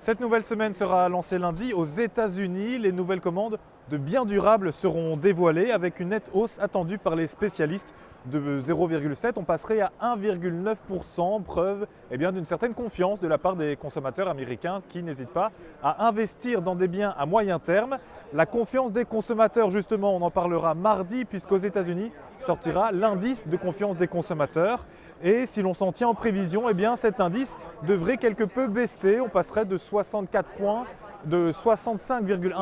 Cette nouvelle semaine sera lancée lundi aux États-Unis. Les nouvelles commandes de biens durables seront dévoilées avec une nette hausse attendue par les spécialistes de 0,7. On passerait à 1,9%, preuve d'une certaine confiance de la part des consommateurs américains qui n'hésitent pas à investir dans des biens à moyen terme. La confiance des consommateurs, justement, on en parlera mardi puisqu'aux États-Unis sortira l'indice de confiance des consommateurs. Et si l'on s'en tient en prévision, cet indice devrait quelque peu baisser. On passerait de 65,1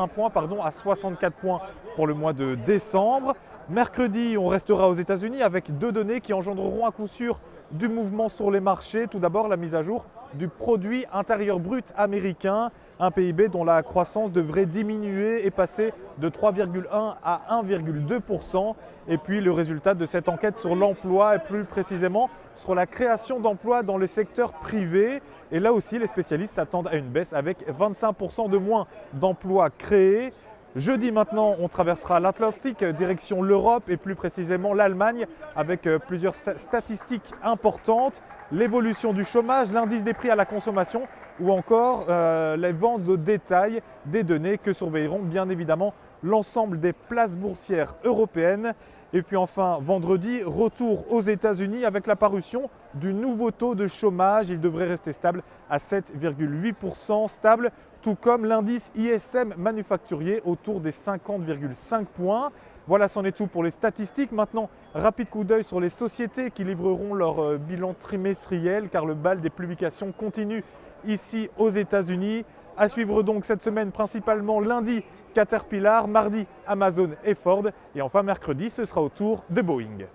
points à 64 points pour le mois de décembre. Mercredi, on restera aux États-Unis avec deux données qui engendreront à coup sûr du mouvement sur les marchés. Tout d'abord, la mise à jour du produit intérieur brut américain, un PIB dont la croissance devrait diminuer et passer de 3,1 à 1,2%. Et puis le résultat de cette enquête sur l'emploi et plus précisément sur la création d'emplois dans le secteur privé. Et là aussi, les spécialistes s'attendent à une baisse avec 25% de moins d'emplois créés. Jeudi maintenant, on traversera l'Atlantique, direction l'Europe et plus précisément l'Allemagne avec plusieurs statistiques importantes. L'évolution du chômage, l'indice des prix à la consommation ou encore les ventes au détail, des données que surveilleront bien évidemment l'ensemble des places boursières européennes. Et puis enfin, vendredi, retour aux États-Unis avec la parution du nouveau taux de chômage. Il devrait rester stable à 7,8%, stable, tout comme l'indice ISM manufacturier autour des 50,5 points. Voilà, c'en est tout pour les statistiques. Maintenant, rapide coup d'œil sur les sociétés qui livreront leur bilan trimestriel car le bal des publications continue ici aux États-Unis. À suivre donc cette semaine, principalement lundi, Caterpillar, mardi, Amazon et Ford. Et enfin, mercredi, ce sera au tour de Boeing.